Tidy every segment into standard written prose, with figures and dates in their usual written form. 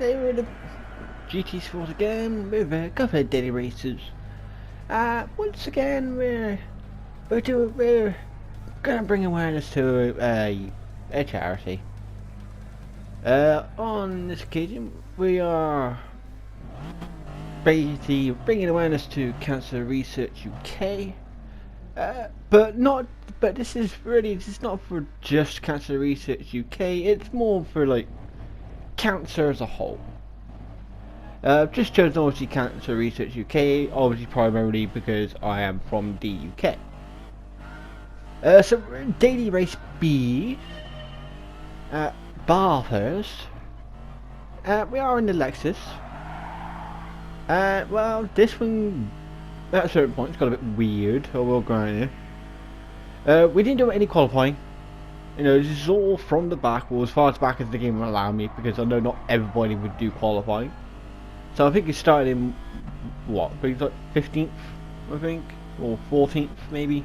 They were the GT Sport again with a couple of daily races. Once again, we're gonna bring awareness to a charity. On this occasion, we are basically bringing awareness to Cancer Research UK. But this is not for just Cancer Research UK. It's more for like cancer as a whole. Just chosen obviously Cancer Research UK, obviously primarily because I am from the UK. So we're in Daily Race B at Bathurst. We are in the Lexus. Well, this one at a certain point it's got a bit weird. I will grant you. We didn't do any qualifying. You know, this is all from the back, or as far as back as the game will allow me, because I know not everybody would do qualifying. So I think it started in what? Like 15th, I think, or 14th maybe.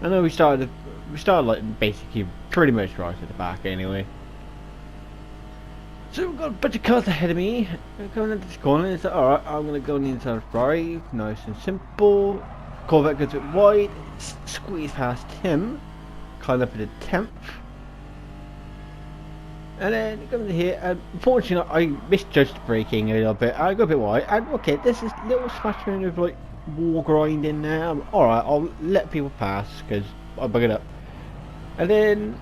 I know we started like basically pretty much right at the back anyway. So we've got a bunch of cars ahead of me. Going into this corner, it's like, alright, I'm gonna go on the inside right, nice and simple. Corvette goes a bit wide, squeeze past him, kind of for the 10th. And then coming to here, unfortunately I misjudged braking a little bit. I got a bit wide, and okay, this is a little smattering of like wall grinding now. Alright, I'll let people pass because I bug it up. And then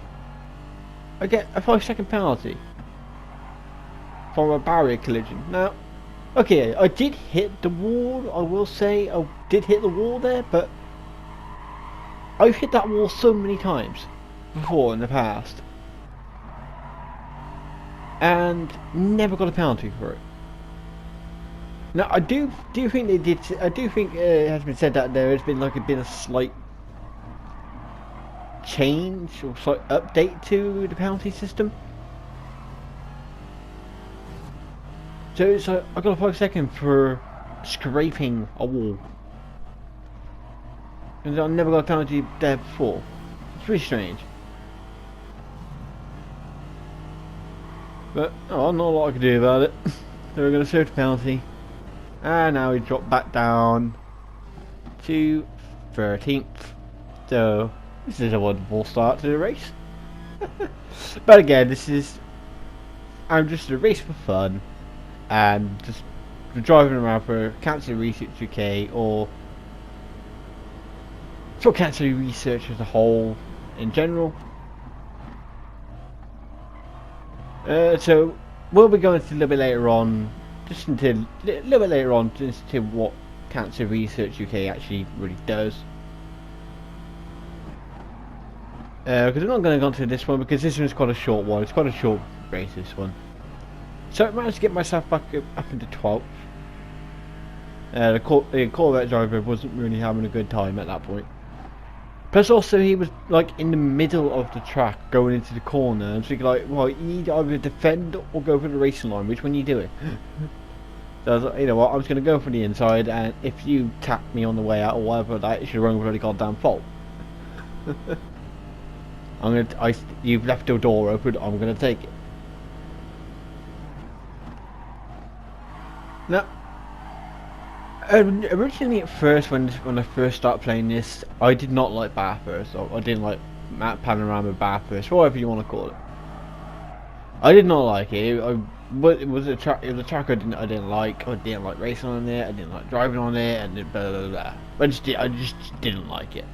I get a 5-second penalty from a barrier collision. Now, okay, I did hit the wall, I will say, I did hit the wall there, but I've hit that wall so many times before in the past and never got a penalty for it. Now I do think they did. I do think it has been said that there has been a slight change or slight update to the penalty system. So it's like I got a 5-second for scraping a wall, and I never got a penalty there before. It's really strange. But not a lot I can do about it. So we're going to serve the penalty. And now we drop back down to 13th. So this is a wonderful start to the race. But again, I'm just a race for fun. And just driving around for Cancer Research UK or for Cancer Research as a whole in general. So we'll be going to a little bit later on, just into what Cancer Research UK actually really does. Because I'm not going to go into this one because this one's quite a short one. It's quite a short race, this one. So I managed to get myself back up into 12th. The Corvette driver wasn't really having a good time at that point. Plus also he was like in the middle of the track going into the corner. I was thinking like, well, you need to either defend or go for the racing line. Which one are you doing? So I was like, you know what, I was going to go for the inside, and if you tap me on the way out or whatever, that is your own bloody goddamn fault. You've left your door open, I'm going to take it. Now, originally at first, when I first started playing this, I did not like Bathurst, or I didn't like Panorama Bathurst, whatever you want to call it. I did not like it. It was a track I didn't like. I didn't like racing on it. I didn't like driving on it, and blah blah blah. I just didn't like it.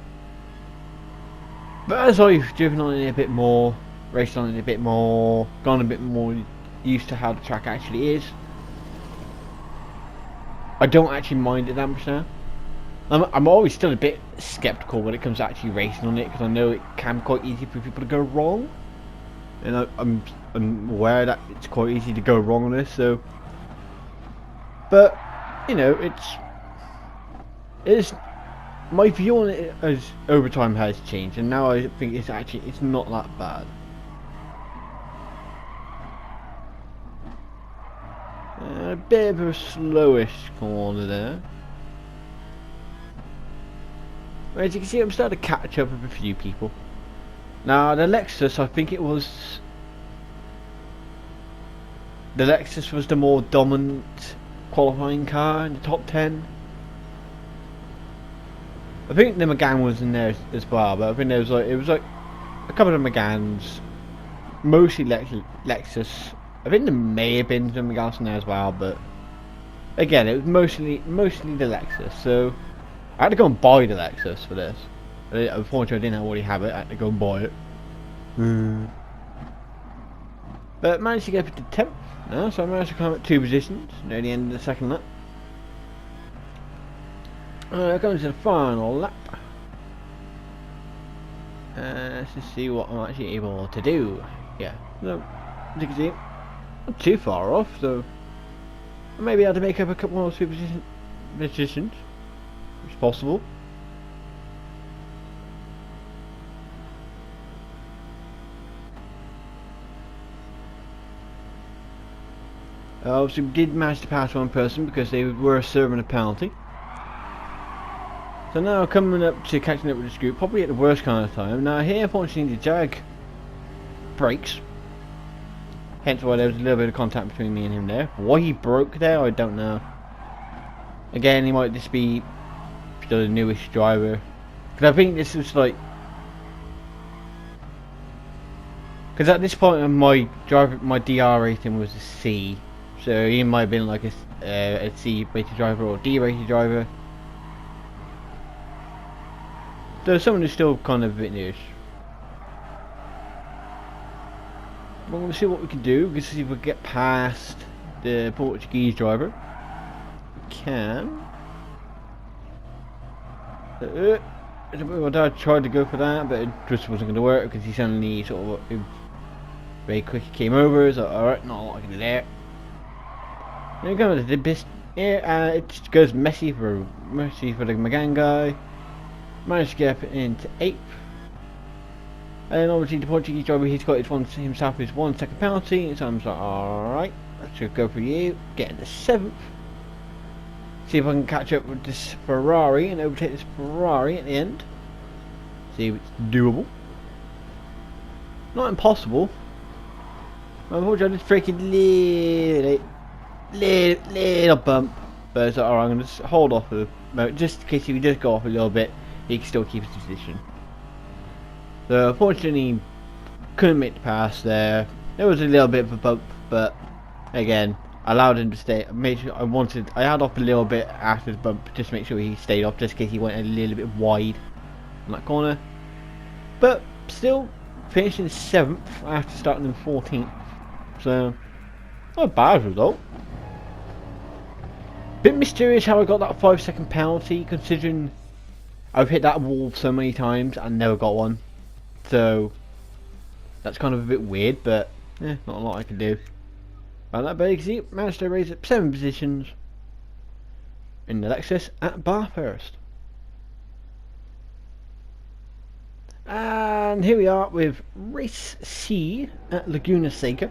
But as I've driven on it a bit more, raced on it a bit more, gone a bit more used to how the track actually is, I don't actually mind it that much now. I'm always still a bit skeptical when it comes to actually racing on it, because I know it can be quite easy for people to go wrong, and I'm aware that it's quite easy to go wrong on this. So, but you know, it's my view on it as over time has changed, and now I think it's not that bad. A bit of a slowish corner there. As you can see, I'm starting to catch up with a few people. Now the Lexus, I think it was the Lexus was the more dominant qualifying car in the top 10. I think the Megane was in there as well, but I think there was it was like a couple of Meganes, mostly Lexus. I think there may have been some Meganes in there as well, but again, it was mostly the Lexus. So I had to go and buy the Lexus for this. Unfortunately, I didn't already have it. I had to go and buy it. But managed to get up to 10th now, so I managed to climb up 2 positions near the end of the second lap. Going to the final lap. Let's just see what I'm actually able to do. Yeah, no, as you can see, not too far off, so I may be able to make up a couple more positions, it's possible. Obviously we did manage to pass one person because they were serving a penalty. So now coming up to catching up with this group, probably at the worst kind of time. Now here unfortunately the Jag breaks. Hence why there was a little bit of contact between me and him there. Why he broke there, I don't know. Again, he might just be still a newish driver. Because I think this was like... Because at this point my DR rating was a C. So he might have been like a C rated driver or D rated driver. So someone who's still kind of a bit newish. We're going to see what we can do. We're going to see if we can get past the Portuguese driver. We can. My dad tried to go for that, but it just wasn't going to work because he suddenly sort of very quick came over. So alright, not a lot I can do there. Then we go to the best. Yeah, it just goes messy for the Megane guy. Managed to get up into 8th. And obviously the Portuguese driver, he's got himself his 1 second penalty, so I'm like, alright, let's just go for you. Get into 7th. See if I can catch up with this Ferrari and overtake this Ferrari at the end. See if it's doable. Not impossible. Unfortunately, I just freaking little bump. But it's like, alright, I'm going to just hold off a moment, just in case if he does go off a little bit, he can still keep his position. So unfortunately, couldn't make the pass there. There was a little bit of a bump, but again, I allowed him to stay. Made sure I held off a little bit after the bump, just to make sure he stayed off, just in case he went a little bit wide on that corner. But still, finishing 7th after starting in 14th. So not a bad result. Bit mysterious how I got that 5 second penalty, considering I've hit that wall so many times and never got one. So that's kind of a bit weird, but not a lot I can do. But that basically managed to raise up 7 positions in the Lexus at Bathurst. And here we are with race C at Laguna Seca.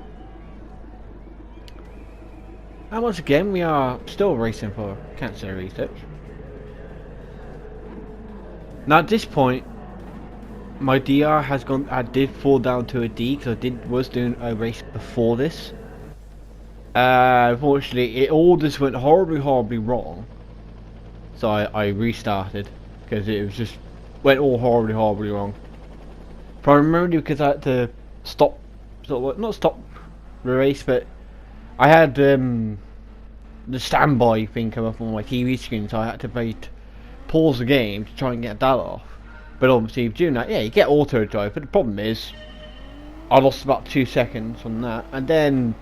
And once again we are still racing for cancer research. Now at this point, my DR has gone. I did fall down to a D because I was doing a race before this. Unfortunately, it all just went horribly wrong. So I restarted because it was just went all horribly wrong. Primarily because I had to stop, sort of not stop the race, but I had the standby thing come up on my TV screen, so I had to pause the game to try and get that off. But obviously doing that, yeah, you get auto drive, but the problem is I lost about 2 seconds on that, and then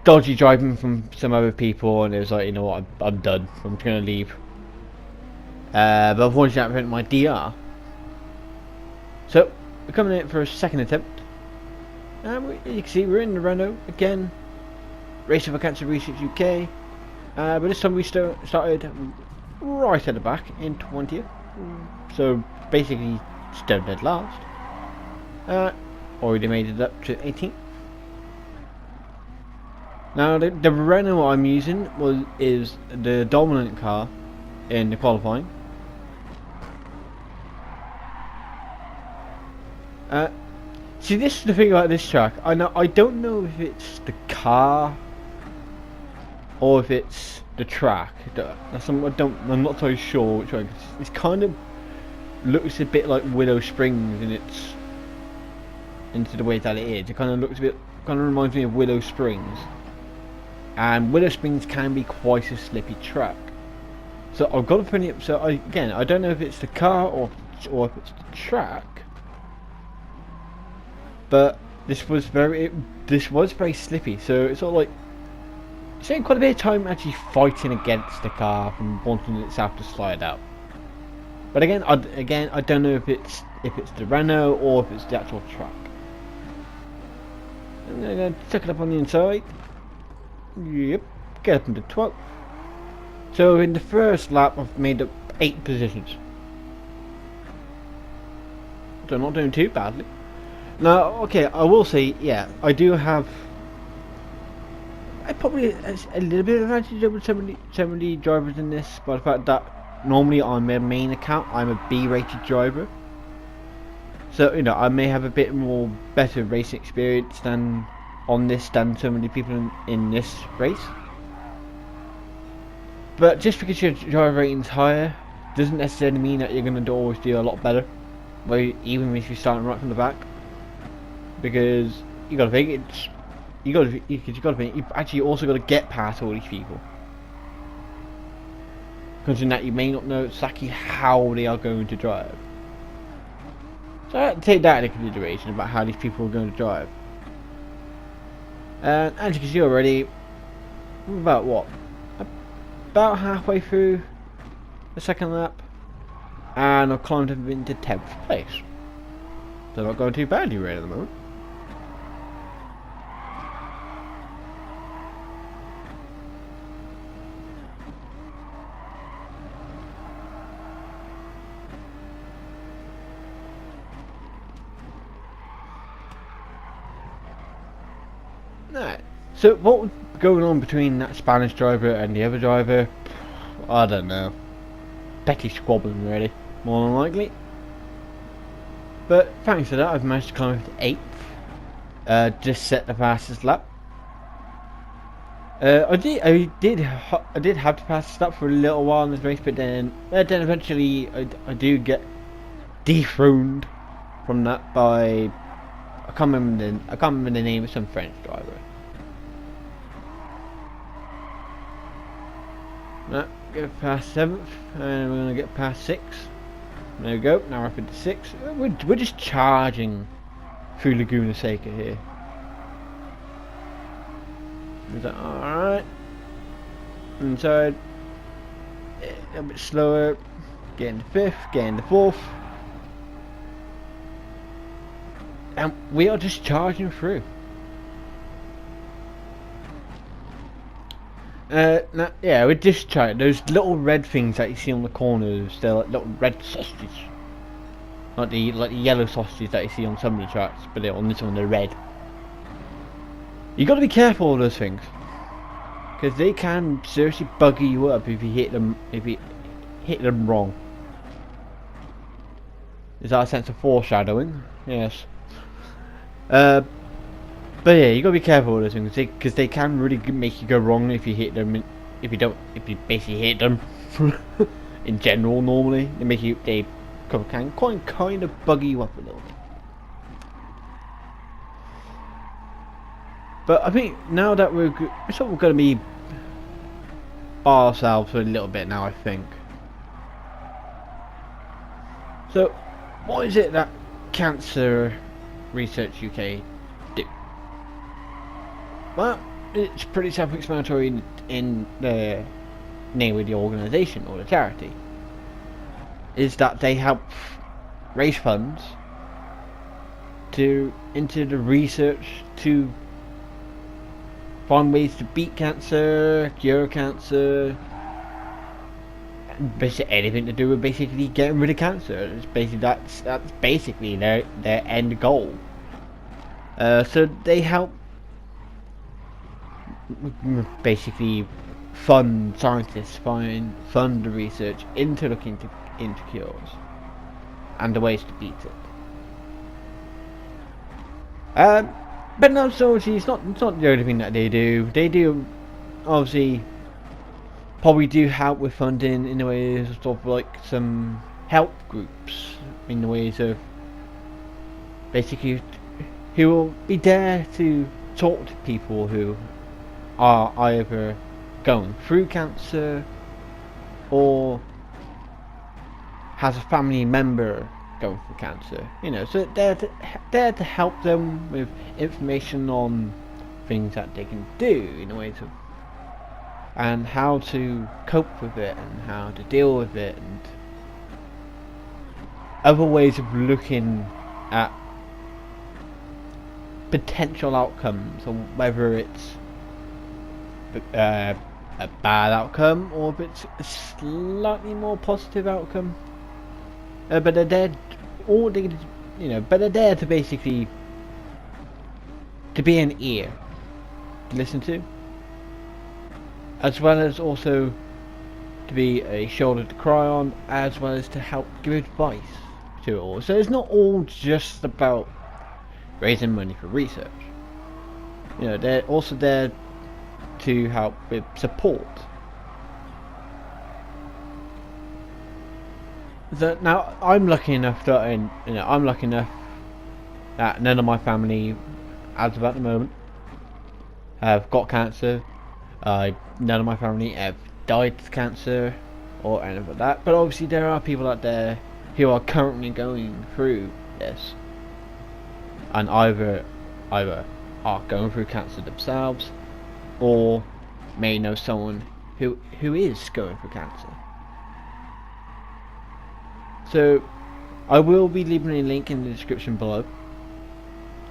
dodgy driving from some other people, and it was like, you know what, I'm done, I'm gonna leave. But unfortunately I went my DR. So we're coming in for a second attempt. And you can see we're in the Renault again. Racing for Cancer Research UK. But this time we started right at the back in 20th. So basically still dead last. Already made it up to 18th. Now the Renault I'm using is the dominant car in the qualifying. See, this is the thing about this track. I don't know if it's the car or if it's the track. I'm not so sure which one. It's kind of looks a bit like Willow Springs in its into the way that it is. It kind of reminds me of Willow Springs, and Willow Springs can be quite a slippy track. So I've got to put it. So I don't know if it's the car or if it's the track, but this was very slippy. So it's sort of like spending quite a bit of time actually fighting against the car and wanting itself to slide out. But again, I don't know if it's the Renault or if it's the actual truck. I'm gonna tuck it up on the inside. Yep, get up into 12. So in the first lap, I've made up 8 positions. So I'm not doing too badly. Now, okay, I will say, yeah, I do have. I probably a little bit of advantage over 70 drivers in this, by the fact that normally on my main account I'm a B-rated driver, so you know I may have a bit more better racing experience than so many people in this race. But just because your driver rating's higher doesn't necessarily mean that you're going to always do a lot better, even if you're starting right from the back, because you got to think you've actually also got to get past all these people. Considering that you may not know exactly how they are going to drive. So I have to take that into consideration about how these people are going to drive. And as you can see already, we're about halfway through the second lap, and I've climbed up into 10th place. So not going too badly really at the moment. Right. So what was going on between that Spanish driver and the other driver? I don't know. Petty squabbling really, more than likely. But thanks to that I've managed to climb up to 8th. Just set the fastest lap. I did have to pass the lap for a little while in this race, but then eventually I do get dethroned from that by I can't remember the name of some French driver. Right, get past 7th, and we're gonna get past 6th. There we go. Now we're up into 6th. We're just charging through Laguna Seca here. Is that alright? Inside. A bit slower. Getting to 5th, getting to 4th. And we are just charging through. Now, yeah, we're just trying. Those little red things that you see on the corners, they're like little red sausages. Like the yellow sausages that you see on some of the tracks, but on this one they're red. You got to be careful of those things, because they can seriously bugger you up if you hit them wrong. Is that a sense of foreshadowing? Yes. But yeah, you gotta be careful with those things because they can really make you go wrong if you hit them. If you basically hit them in general, normally they can kind of buggy you up a little bit. But I think now that we're sort of going to be by ourselves for a little bit now, I think. So, what is it that Cancer Research UK do? Well, it's pretty self-explanatory in the name of the organisation or the charity. Is that they help raise funds into the research to find ways to beat cancer, cure cancer, basically anything to do with basically getting rid of cancer. It's basically that's basically their end goal. So they help basically fund scientists, fund the research into looking into cures and the ways to beat it. Um, but no, so obviously it's not the only thing that they do. They do obviously probably do help with funding in the ways of like some help groups, in the ways of basically who will be there to talk to people who are either going through cancer or has a family member going through cancer. You know, so they're there to help them with information on things that they can do in a way to, and how to cope with it and how to deal with it and other ways of looking at potential outcomes, or whether it's a bad outcome or if it's a slightly more positive outcome. But they're there, all they, you know, but they're there to basically to be an ear to listen to, as well as also to be a shoulder to cry on, as well as to help give advice to it all. So it's not all just about raising money for research. You know, they're also there to help with support. So now I'm lucky enough that I'm lucky enough that none of my family, as of at the moment, have got cancer. None of my family have died of cancer or anything like that. But obviously there are people out there who are currently going through this, and either are going through cancer themselves, or may know someone who is going through cancer. So I will be leaving a link in the description below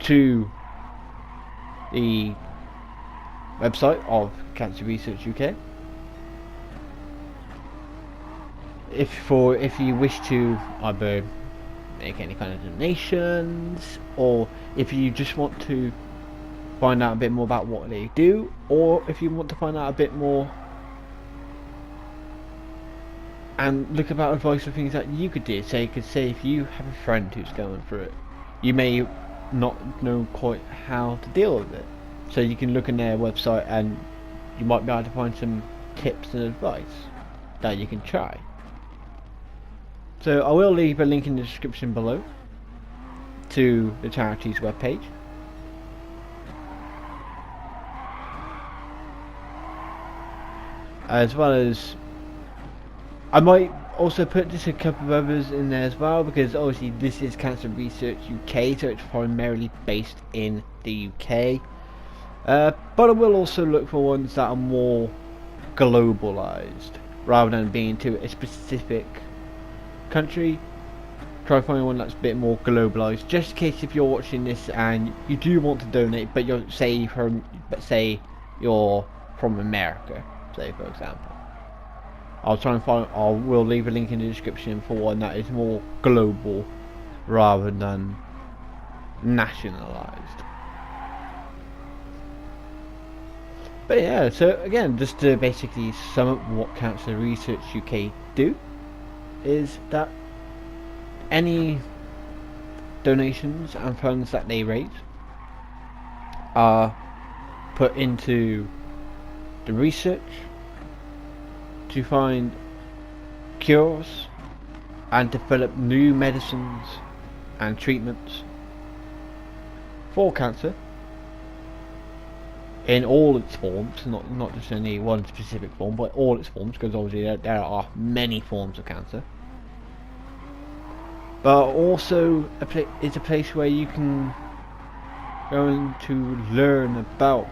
to the website of Cancer Research UK. If you wish to either make any kind of donations, or if you just want to find out a bit more about what they do, or if you want to find out a bit more and look about advice for things that you could do. Say if you have a friend who's going through it, you may not know quite how to deal with it, so you can look in their website and you might be able to find some tips and advice that you can try. So I will leave a link in the description below to the charity's webpage, as well as I might also put just a couple of others in there as well, because obviously this is Cancer Research UK, so it's primarily based in the UK. But I will also look for ones that are more globalized, rather than being to a specific country. Try to find one that's a bit more globalized, just in case if you're watching this and you do want to donate, but you're say you're from America, say for example. I'll try and find. I will leave a link in the description for one that is more global rather than nationalized. But yeah, so again, just to basically sum up what Cancer Research UK do, is that any donations and funds that they raise are put into the research to find cures and develop new medicines and treatments for cancer in all its forms, not just any one specific form, but all its forms, because obviously there are many forms of cancer. But also it's a place where you can go to learn about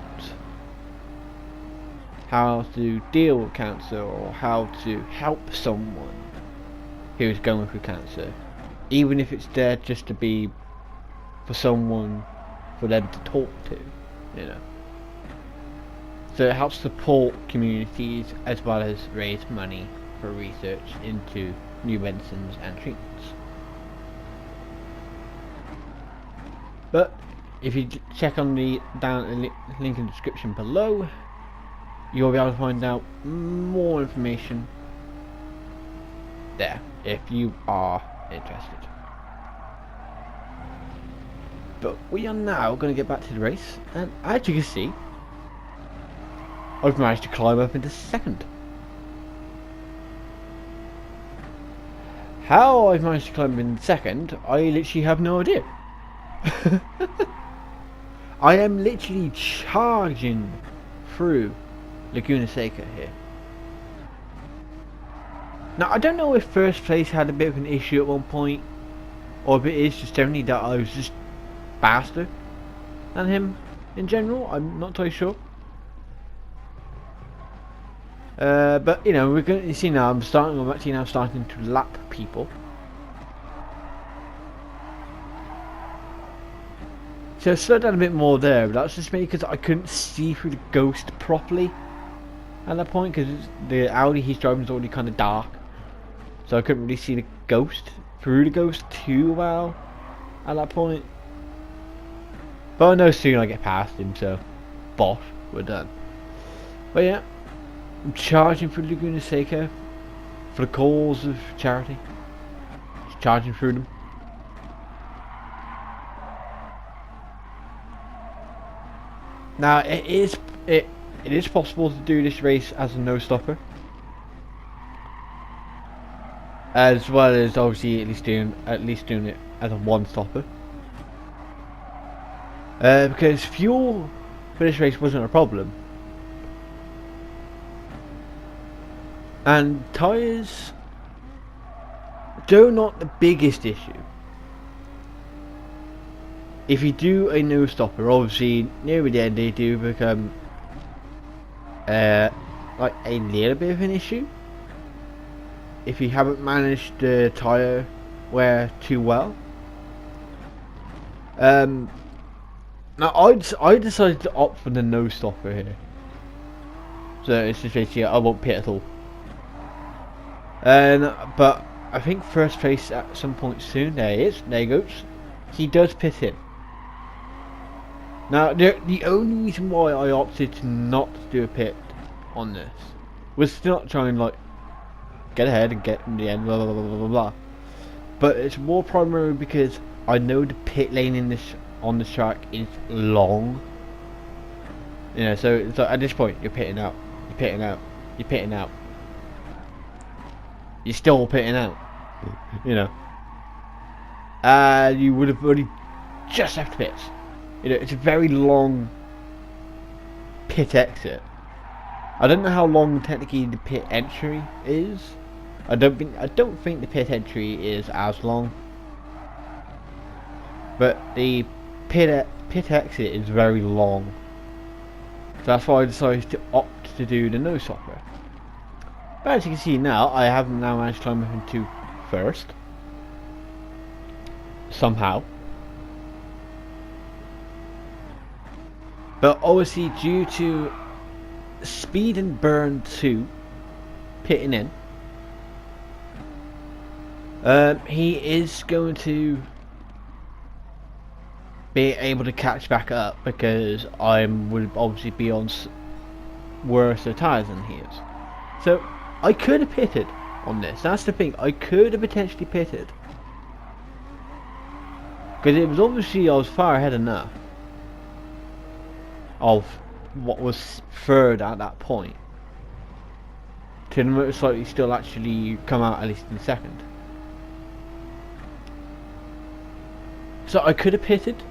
how to deal with cancer, or how to help someone who is going through cancer, even if it's there just to be for someone for them to talk to, you know. So it helps support communities as well as raise money for research into new medicines and treatments. But if you check on the link in the description below, you'll be able to find out more information there if you are interested. But we are now going to get back to the race, and as you can see, I've managed to climb up into second. How I've managed to climb in second, I literally have no idea. I am literally charging through Laguna Seca here. Now I don't know if first place had a bit of an issue at one point, or if it is just generally that I was just faster than him in general. I'm not totally sure. But you know, we're going to see now. I'm actually now starting to lap people. So I slowed down a bit more there, but that's just maybe because I couldn't see through the ghost properly at that point, because the Audi he's driving is already kind of dark, so I couldn't really see the ghost through the ghost too well at that point. But I know soon I get past him, so bosh, we're done. But yeah, I'm charging through Laguna Seca for the cause of charity. Just charging through them. Now it is possible to do this race as a no stopper, as well as obviously at least doing it as a one stopper. Because fuel for this race wasn't a problem, and tyres, though not the biggest issue. If you do a no stopper, obviously near the end they do become like a little bit of an issue if you haven't managed the tyre wear too well. Now I decided to opt for the no stopper here, so it's just basically I won't pit at all. But I think first place at some point soon. There he goes. He does pit in. Now the only reason why I opted to not do a pit on this was to not try and like get ahead and get in the end, blah blah blah blah blah. But it's more primarily because I know the pit lane in this on the track is long. You know, so at this point you're pitting out, you're pitting out, you're pitting out, you're still pitting out. You know, you would have already just left pits. You know, it's a very long pit exit. I don't know how long technically the pit entry is. I don't think the pit entry is as long, but the pit exit is very long. So that's why I decided to opt to do the no stopper. But as you can see now, I have now managed to climb up into first somehow. But obviously due to speed and burn 2 pitting in, he is going to be able to catch back up, because I would obviously be on worse tyres than he is. So I could have pitted on this. That's the thing. I could have potentially pitted, because it was obviously I was far ahead enough of what was third at that point to most likely still actually come out at least in second. So I could have pitted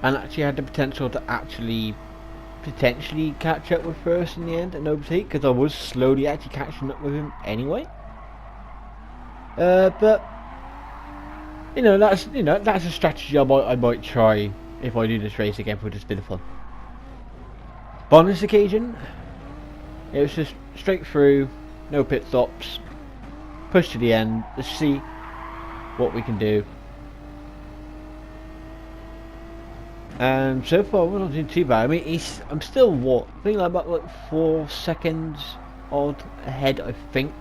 and actually had the potential to actually potentially catch up with first in the end and overtake, because I was slowly actually catching up with him anyway. But that's a strategy I might try if I do this race again for just a bit of fun. But on this occasion, it was just straight through, no pit stops, push to the end. Let's see what we can do. And so far we're not doing too bad. I mean, I'm still I think about 4 seconds odd ahead, I think.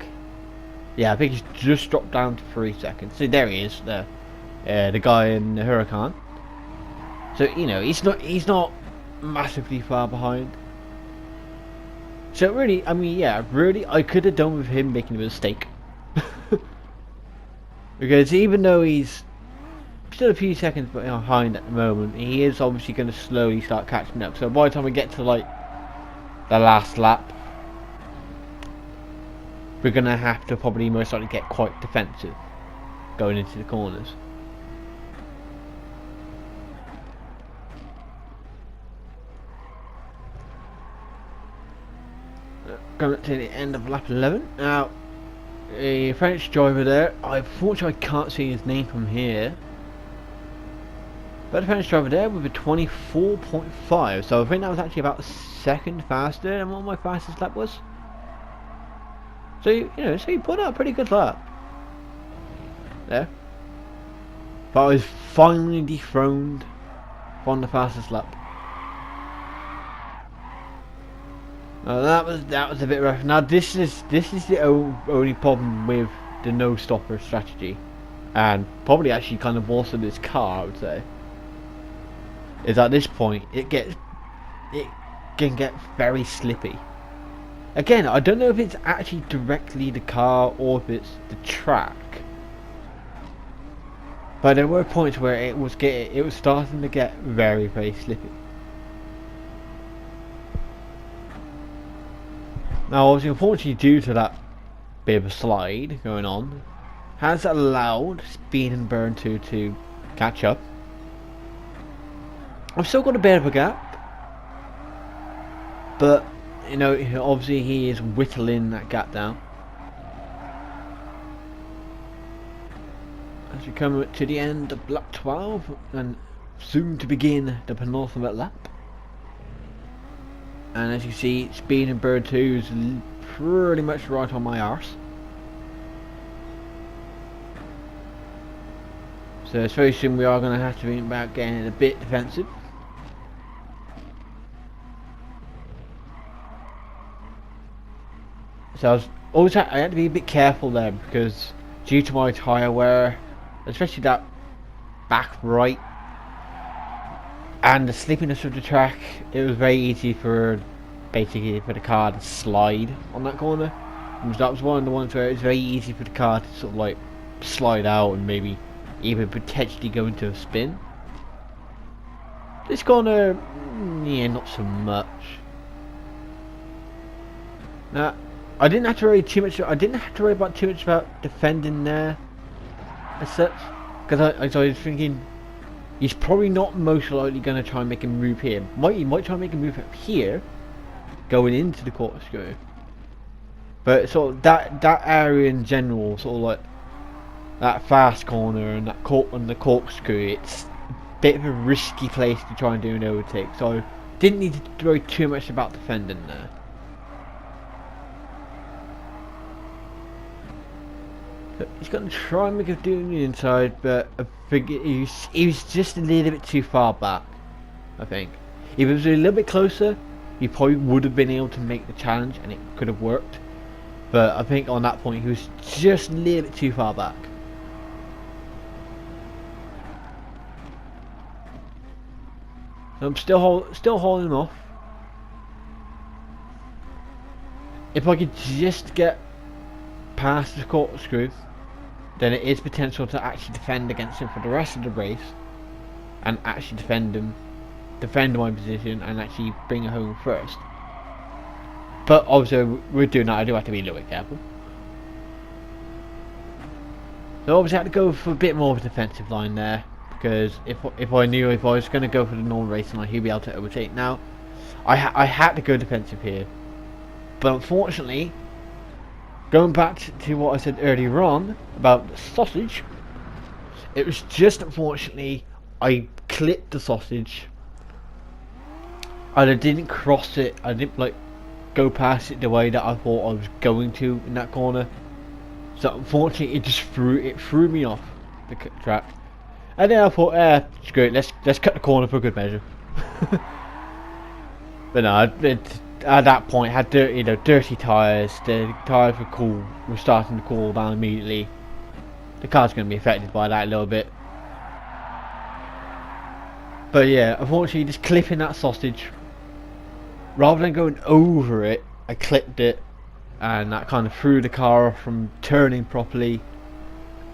Yeah, I think he's just dropped down to 3 seconds. So there he is, the guy in the Huracan. So he's not massively far behind. So really, I mean, yeah, really, I could have done with him making a mistake. Because even though he's still a few seconds behind at the moment. He is obviously going to slowly start catching up. So by the time we get to like the last lap, we're going to have to probably most likely get quite defensive going into the corners. Coming to the end of lap 11. Now, a French driver there. Unfortunately, I can't see his name from here. But a French driver there with a 24.5. So I think that was actually about a second faster than what my fastest lap was. So so he put out a pretty good lap there. But I was finally dethroned on the fastest lap. That was a bit rough. Now this is the only problem with the no stopper strategy, and probably actually kind of more so this car, I would say, is at this point it can get very slippy. Again, I don't know if it's actually directly the car or if it's the track, but there were points where it was starting to get very, very slippy. Now, obviously, unfortunately, due to that bit of a slide going on, has allowed Speed and Burn 2 to catch up. I've still got a bit of a gap, but obviously he is whittling that gap down. As we come to the end of lap 12 and soon to begin the penultimate lap. And as you see, Speed and Bird 2 is pretty much right on my arse. So it's very soon we are going to have to be about getting a bit defensive. So I had to be a bit careful there because due to my tyre wear, especially that back right, and the slippiness of the track, it was very easy for the car to slide on that corner. And that was one of the ones where it was very easy for the car to sort of like slide out and maybe even potentially go into a spin. This corner, yeah, not so much. Now, I didn't have to worry too much. I didn't have to worry about too much about defending there as such, because I was thinking, he's probably not most likely going to try and make a move here. He might try and make a move up here, going into the corkscrew. But sort of that area in general, sort of like that fast corner and the corkscrew, it's a bit of a risky place to try and do an overtake. So I didn't need to worry too much about defending there. So he's going to try and make a do on the inside, but I think he was just a little bit too far back. I think if it was a little bit closer, he probably would have been able to make the challenge and it could have worked. But I think on that point he was just a little bit too far back. So I'm still holding him off. If I could just get past the corkscrew, then it is potential to actually defend against him for the rest of the race, and actually defend my position and actually bring it home first. But obviously we're doing that, I do have to be a little bit careful. So obviously I had to go for a bit more of a defensive line there, because if I knew if I was going to go for the normal race line, he'd be able to overtake. Now I had to go defensive here, but unfortunately, going back to what I said earlier on about the sausage, it was just unfortunately I clipped the sausage and I didn't cross it. I didn't like go past it the way that I thought I was going to in that corner. So unfortunately it just threw me off the track. And then I thought, screw it, let's cut the corner for good measure. But no, at that point, had dirty tyres. The tyres were starting to cool down immediately. The car's going to be affected by that a little bit. But yeah, unfortunately, just clipping that sausage, rather than going over it, I clipped it, and that kind of threw the car off from turning properly.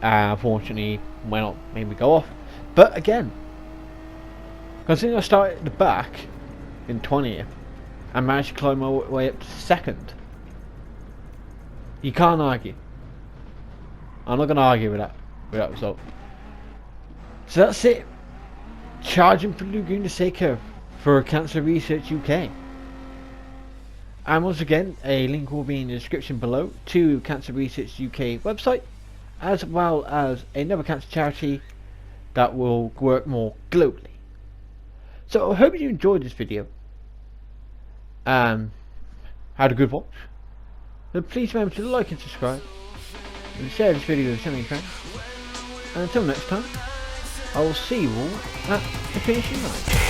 Unfortunately, made me go off. But again, considering I started at the back in 20th and managed to climb my way up to 2nd, you can't argue. I'm not going to argue with that result. So that's it. Charging for Laguna Seca for Cancer Research UK. And once again, a link will be in the description below to Cancer Research UK website, as well as another cancer charity that will work more globally. So I hope you enjoyed this video. Had a good watch. So please remember to like and subscribe, and share this video with so many friends. And until next time, I will see you all at the finishing line.